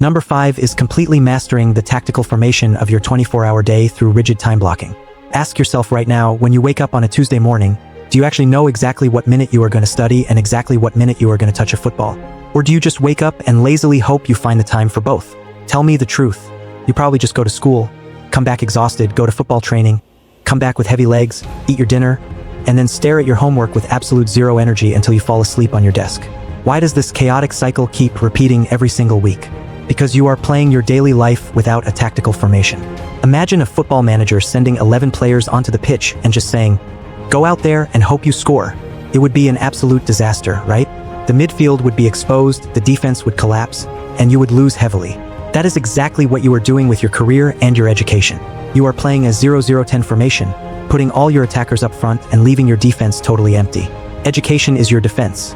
Number 5 is completely mastering the tactical formation of your 24-hour day through rigid time blocking. Ask yourself right now, when you wake up on a Tuesday morning, do you actually know exactly what minute you are going to study and exactly what minute you are going to touch a football? Or do you just wake up and lazily hope you find the time for both? Tell me the truth. You probably just go to school, come back exhausted, go to football training, come back with heavy legs, eat your dinner, and then stare at your homework with absolute zero energy until you fall asleep on your desk. Why does this chaotic cycle keep repeating every single week? Because you are playing your daily life without a tactical formation. Imagine a football manager sending 11 players onto the pitch and just saying, "Go out there and hope you score." It would be an absolute disaster, right? The midfield would be exposed, the defense would collapse, and you would lose heavily. That is exactly what you are doing with your career and your education. You are playing a 0-0-10 formation, putting all your attackers up front and leaving your defense totally empty. Education is your defense.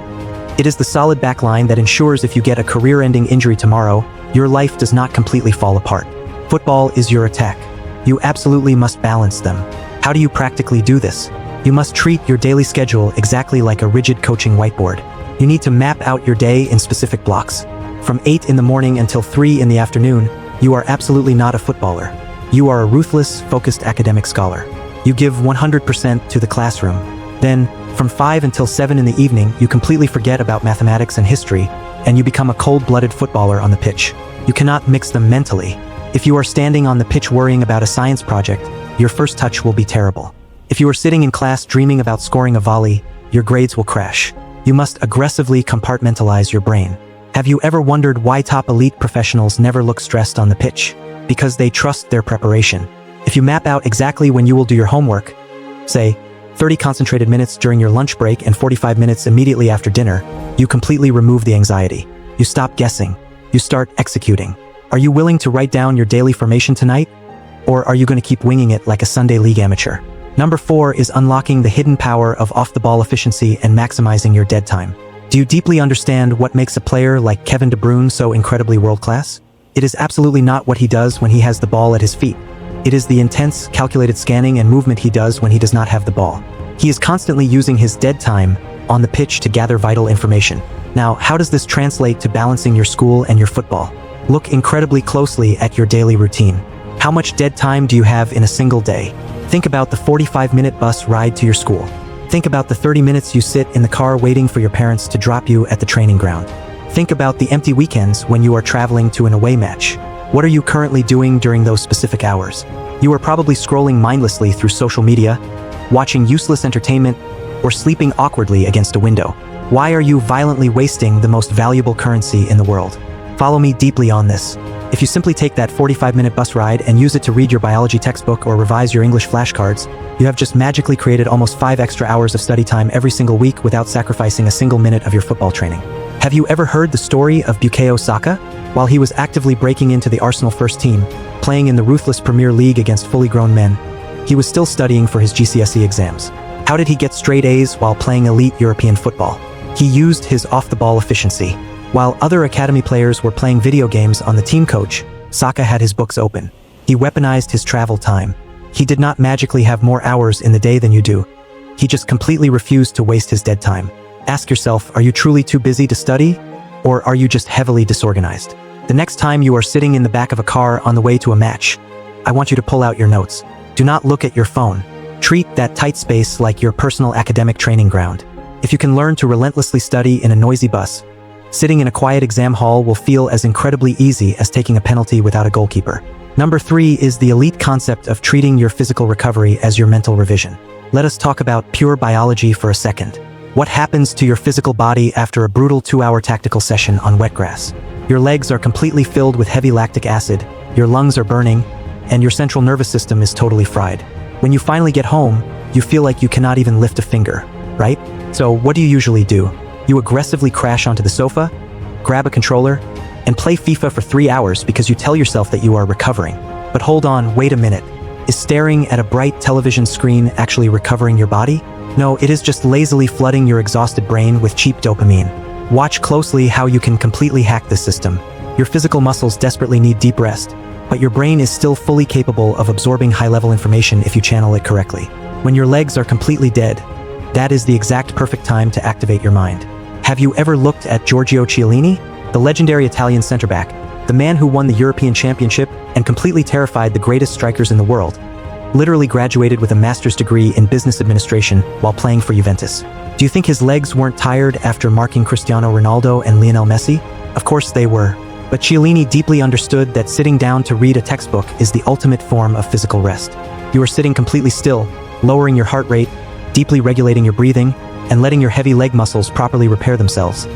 It is the solid backline that ensures if you get a career-ending injury tomorrow, your life does not completely fall apart. Football is your attack. You absolutely must balance them. How do you practically do this? You must treat your daily schedule exactly like a rigid coaching whiteboard. You need to map out your day in specific blocks. From 8 in the morning until 3 in the afternoon, you are absolutely not a footballer. You are a ruthless, focused academic scholar. You give 100% to the classroom. Then, from 5 until 7 in the evening, you completely forget about mathematics and history, and you become a cold-blooded footballer on the pitch. You cannot mix them mentally. If you are standing on the pitch worrying about a science project, your first touch will be terrible. If you are sitting in class dreaming about scoring a volley, your grades will crash. You must aggressively compartmentalize your brain. Have you ever wondered why top elite professionals never look stressed on the pitch? Because they trust their preparation. If you map out exactly when you will do your homework, say, 30 concentrated minutes during your lunch break and 45 minutes immediately after dinner, you completely remove the anxiety. You stop guessing. You start executing. Are you willing to write down your daily formation tonight? Or are you going to keep winging it like a Sunday league amateur? Number 4 is unlocking the hidden power of off-the-ball efficiency and maximizing your dead time. Do you deeply understand what makes a player like Kevin De Bruyne so incredibly world-class? It is absolutely not what he does when he has the ball at his feet. It is the intense, calculated scanning and movement he does when he does not have the ball. He is constantly using his dead time on the pitch to gather vital information. Now, how does this translate to balancing your school and your football? Look incredibly closely at your daily routine. How much dead time do you have in a single day? Think about the 45-minute bus ride to your school. Think about the 30 minutes you sit in the car waiting for your parents to drop you at the training ground. Think about the empty weekends when you are traveling to an away match. What are you currently doing during those specific hours? You are probably scrolling mindlessly through social media, watching useless entertainment, or sleeping awkwardly against a window. Why are you violently wasting the most valuable currency in the world? Follow me deeply on this. If you simply take that 45-minute bus ride and use it to read your biology textbook or revise your English flashcards, you have just magically created almost 5 extra hours of study time every single week without sacrificing a single minute of your football training. Have you ever heard the story of Bukayo Saka? While he was actively breaking into the Arsenal first team, playing in the ruthless Premier League against fully grown men, he was still studying for his GCSE exams. How did he get straight A's while playing elite European football? He used his off-the-ball efficiency. While other academy players were playing video games on the team coach, Saka had his books open. He weaponized his travel time. He did not magically have more hours in the day than you do. He just completely refused to waste his dead time. Ask yourself, are you truly too busy to study? Or are you just heavily disorganized? The next time you are sitting in the back of a car on the way to a match, I want you to pull out your notes. Do not look at your phone. Treat that tight space like your personal academic training ground. If you can learn to relentlessly study in a noisy bus, sitting in a quiet exam hall will feel as incredibly easy as taking a penalty without a goalkeeper. Number 3 is the elite concept of treating your physical recovery as your mental revision. Let us talk about pure biology for a second. What happens to your physical body after a brutal 2-hour tactical session on wet grass? Your legs are completely filled with heavy lactic acid, your lungs are burning, and your central nervous system is totally fried. When you finally get home, you feel like you cannot even lift a finger, right? So what do you usually do? You aggressively crash onto the sofa, grab a controller, and play FIFA for 3 hours because you tell yourself that you are recovering. But hold on, wait a minute. Is staring at a bright television screen actually recovering your body? No, it is just lazily flooding your exhausted brain with cheap dopamine. Watch closely how you can completely hack this system. Your physical muscles desperately need deep rest, but your brain is still fully capable of absorbing high-level information if you channel it correctly. When your legs are completely dead, that is the exact perfect time to activate your mind. Have you ever looked at Giorgio Chiellini? The legendary Italian center back the man who won the European Championship and completely terrified the greatest strikers in the world, literally graduated with a master's degree in business administration while playing for Juventus. Do you think his legs weren't tired after marking Cristiano Ronaldo and Lionel Messi? Of course they were. But Chiellini deeply understood that sitting down to read a textbook is the ultimate form of physical rest. You are sitting completely still, lowering your heart rate, deeply regulating your breathing, and letting your heavy leg muscles properly repair themselves,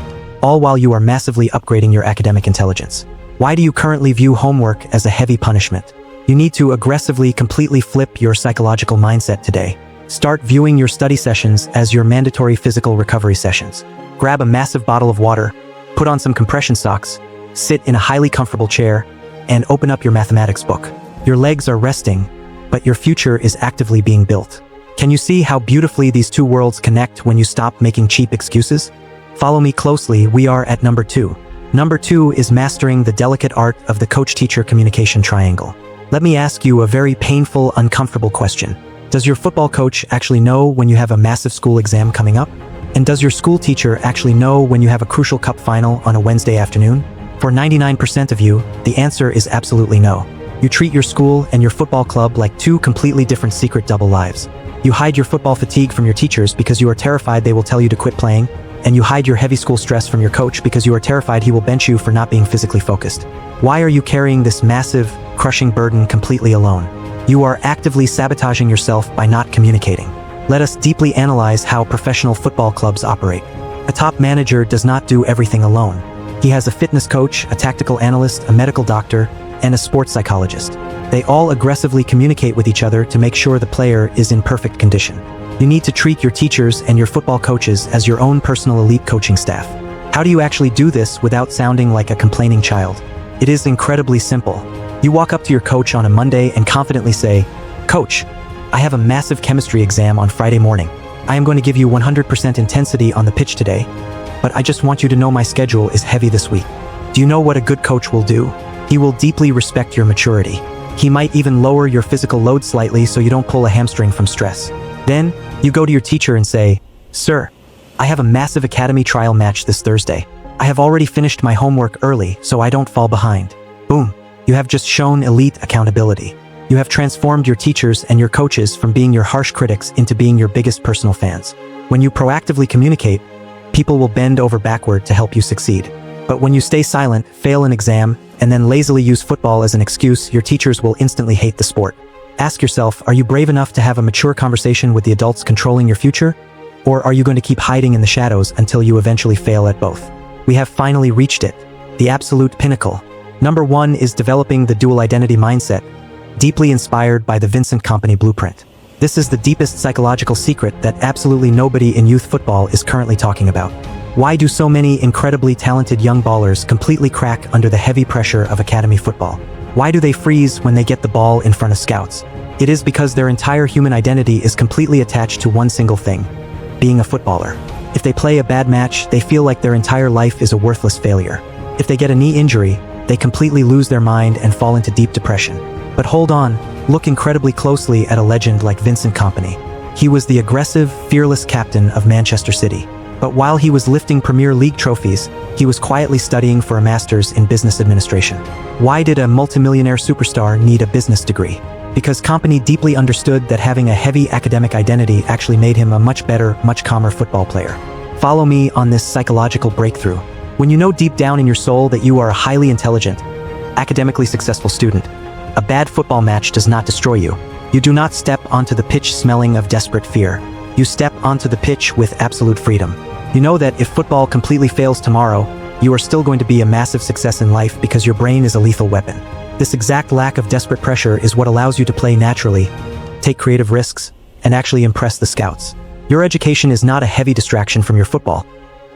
all while you are massively upgrading your academic intelligence. Why do you currently view homework as a heavy punishment? You need to aggressively completely flip your psychological mindset today. Start viewing your study sessions as your mandatory physical recovery sessions. Grab a massive bottle of water, put on some compression socks, sit in a highly comfortable chair, and open up your mathematics book. Your legs are resting, but your future is actively being built. Can you see how beautifully these two worlds connect when you stop making cheap excuses? Follow me closely, we are at number 2. Number 2 is mastering the delicate art of the coach-teacher communication triangle. Let me ask you a very painful, uncomfortable question. Does your football coach actually know when you have a massive school exam coming up? And does your school teacher actually know when you have a crucial cup final on a Wednesday afternoon? For 99% of you, the answer is absolutely no. You treat your school and your football club like two completely different secret double lives. You hide your football fatigue from your teachers because you are terrified they will tell you to quit playing, and you hide your heavy school stress from your coach because you are terrified he will bench you for not being physically focused. Why are you carrying this massive, crushing burden completely alone? You are actively sabotaging yourself by not communicating. Let us deeply analyze how professional football clubs operate. A top manager does not do everything alone. He has a fitness coach, a tactical analyst, a medical doctor, and a sports psychologist. They all aggressively communicate with each other to make sure the player is in perfect condition. You need to treat your teachers and your football coaches as your own personal elite coaching staff. How do you actually do this without sounding like a complaining child? It is incredibly simple. You walk up to your coach on a Monday and confidently say, "Coach, I have a massive chemistry exam on Friday morning. I am going to give you 100% intensity on the pitch today, but I just want you to know my schedule is heavy this week." Do you know what a good coach will do? He will deeply respect your maturity. He might even lower your physical load slightly so you don't pull a hamstring from stress. Then, you go to your teacher and say, "Sir, I have a massive academy trial match this Thursday. I have already finished my homework early so I don't fall behind." Boom. You have just shown elite accountability. You have transformed your teachers and your coaches from being your harsh critics into being your biggest personal fans. When you proactively communicate, people will bend over backward to help you succeed. But when you stay silent, fail an exam, and then lazily use football as an excuse, your teachers will instantly hate the sport. Ask yourself, are you brave enough to have a mature conversation with the adults controlling your future? Or are you going to keep hiding in the shadows until you eventually fail at both? We have finally reached it, the absolute pinnacle. Number 1 is developing the dual identity mindset, deeply inspired by the Vincent Kompany blueprint. This is the deepest psychological secret that absolutely nobody in youth football is currently talking about. Why do so many incredibly talented young ballers completely crack under the heavy pressure of academy football? Why do they freeze when they get the ball in front of scouts? It is because their entire human identity is completely attached to one single thing: being a footballer. If they play a bad match, they feel like their entire life is a worthless failure. If they get a knee injury, they completely lose their mind and fall into deep depression. But hold on, look incredibly closely at a legend like Vincent Kompany. He was the aggressive, fearless captain of Manchester City. But while he was lifting Premier League trophies, he was quietly studying for a master's in business administration. Why did a multimillionaire superstar need a business degree? Because Kompany deeply understood that having a heavy academic identity actually made him a much better, much calmer football player. Follow me on this psychological breakthrough. When you know deep down in your soul that you are a highly intelligent, academically successful student, a bad football match does not destroy you. You do not step onto the pitch smelling of desperate fear. You step onto the pitch with absolute freedom. You know that if football completely fails tomorrow, you are still going to be a massive success in life because your brain is a lethal weapon. This exact lack of desperate pressure is what allows you to play naturally, take creative risks, and actually impress the scouts. Your education is not a heavy distraction from your football.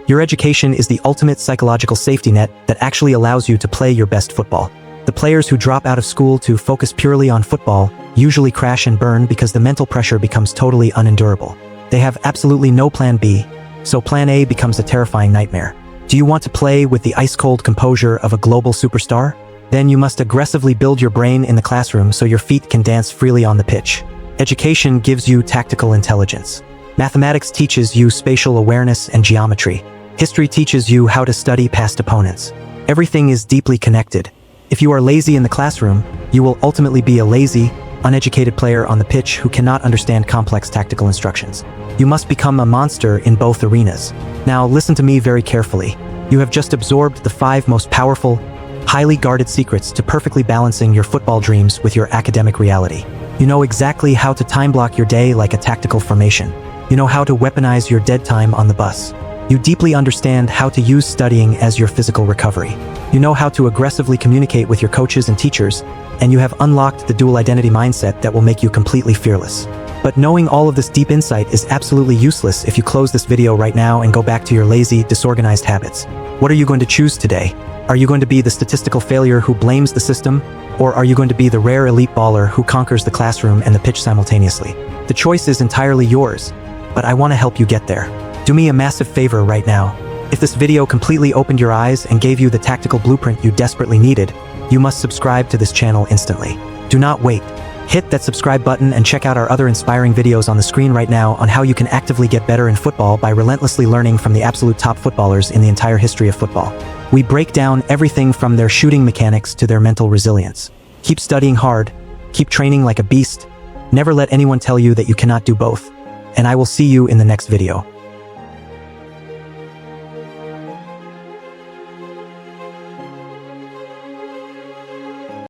Your education is the ultimate psychological safety net that actually allows you to play your best football. The players who drop out of school to focus purely on football usually crash and burn because the mental pressure becomes totally unendurable. They have absolutely no plan B, so plan A becomes a terrifying nightmare. Do you want to play with the ice-cold composure of a global superstar? Then you must aggressively build your brain in the classroom so your feet can dance freely on the pitch. Education gives you tactical intelligence. Mathematics teaches you spatial awareness and geometry. History teaches you how to study past opponents. Everything is deeply connected. If you are lazy in the classroom, you will ultimately be a lazy, uneducated player on the pitch who cannot understand complex tactical instructions. You must become a monster in both arenas. Now listen to me very carefully. You have just absorbed the 5 most powerful, highly guarded secrets to perfectly balancing your football dreams with your academic reality. You know exactly how to time block your day like a tactical formation. You know how to weaponize your dead time on the bus. You deeply understand how to use studying as your physical recovery. You know how to aggressively communicate with your coaches and teachers, and you have unlocked the dual identity mindset that will make you completely fearless. But knowing all of this deep insight is absolutely useless if you close this video right now and go back to your lazy, disorganized habits. What are you going to choose today? Are you going to be the statistical failure who blames the system? Or are you going to be the rare elite baller who conquers the classroom and the pitch simultaneously? The choice is entirely yours, but I want to help you get there. Do me a massive favor right now. If this video completely opened your eyes and gave you the tactical blueprint you desperately needed, you must subscribe to this channel instantly. Do not wait. Hit that subscribe button and check out our other inspiring videos on the screen right now on how you can actively get better in football by relentlessly learning from the absolute top footballers in the entire history of football. We break down everything from their shooting mechanics to their mental resilience. Keep studying hard, keep training like a beast, never let anyone tell you that you cannot do both, and I will see you in the next video.